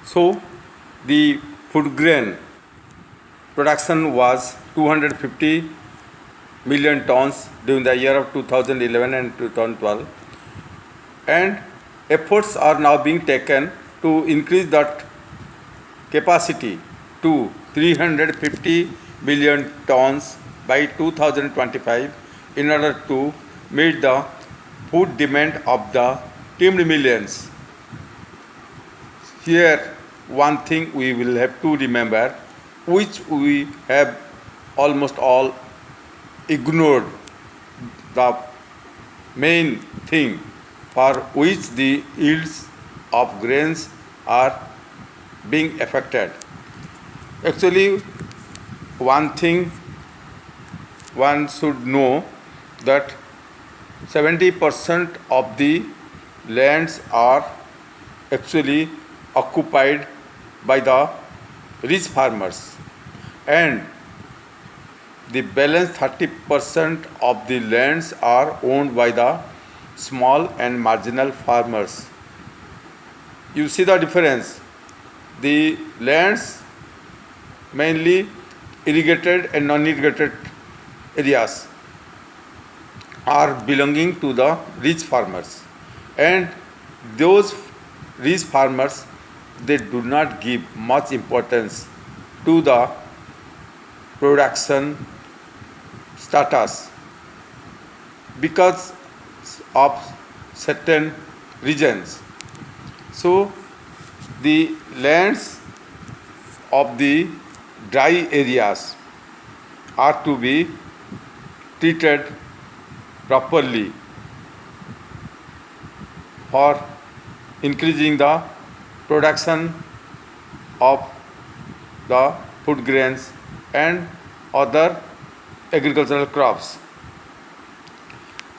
So the food grain production was 250 million tons during the year of 2011 and 2012, and efforts are now being taken to increase that capacity to 350 million tons by 2025 in order to meet the food demand of the teemed millions. Here, one thing we will have to remember, which we have almost all ignored, the main thing for which the yields of grains are being affected. Actually, one thing one should know that 70% of the lands are actually occupied by the rich farmers, and the balance 30% of the lands are owned by the small and marginal farmers. You see the difference. The lands, mainly irrigated and non-irrigated areas, are belonging to the rich farmers, and those rich farmers, they do not give much importance to the production status because of certain regions. So the lands of the dry areas are to be treated properly for increasing the production of the food grains and other agricultural crops.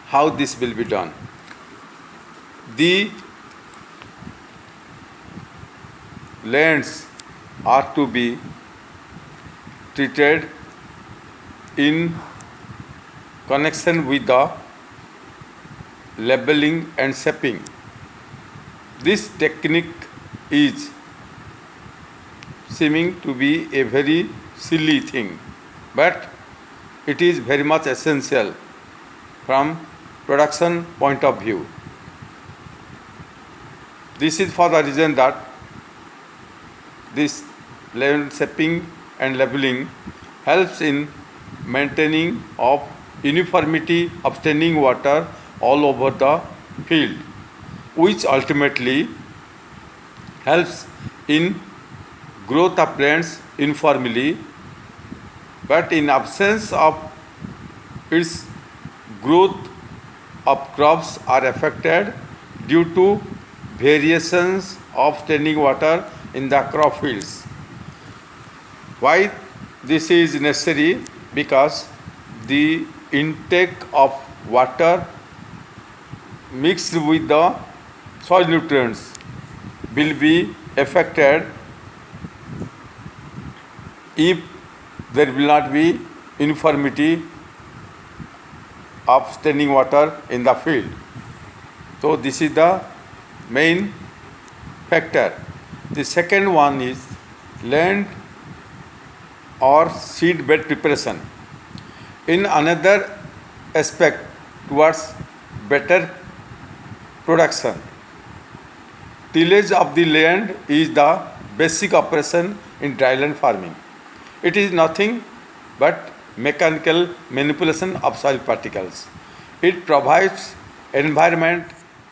How this will be done? The lands are to be treated in connection with the labeling and shaping. This technique is seeming to be a very silly thing, but it is very much essential from production point of view. This is for the reason that this land shaping and labeling helps in maintaining of uniformity of standing water all over the field, which ultimately helps in growth of plants uniformly, but in absence of its growth of crops are affected due to variations of standing water in the crop fields. Why this is necessary? Because the intake of water mixed with the soil nutrients will be affected if there will not be uniformity of standing water in the field. So this is the main factor. The second one is land or seed bed preparation. In another aspect towards better production, tillage of the land is the basic operation in dryland farming. It is nothing but mechanical manipulation of soil particles. It provides environment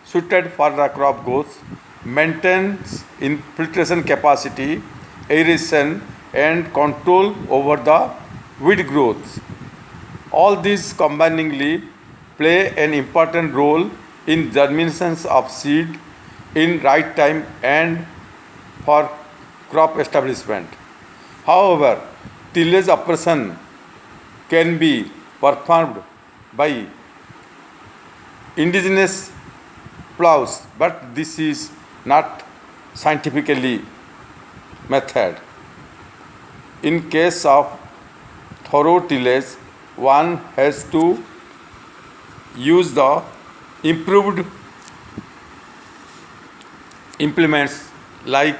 suited for the crop growth, maintains infiltration capacity, aeration, and control over the weed growth. All these combiningly play an important role in germination of seed in right time and for crop establishment. However, tillage operation can be performed by indigenous plows, but this is not scientifically method. In case of thorough tillage, one has to use the improved implements like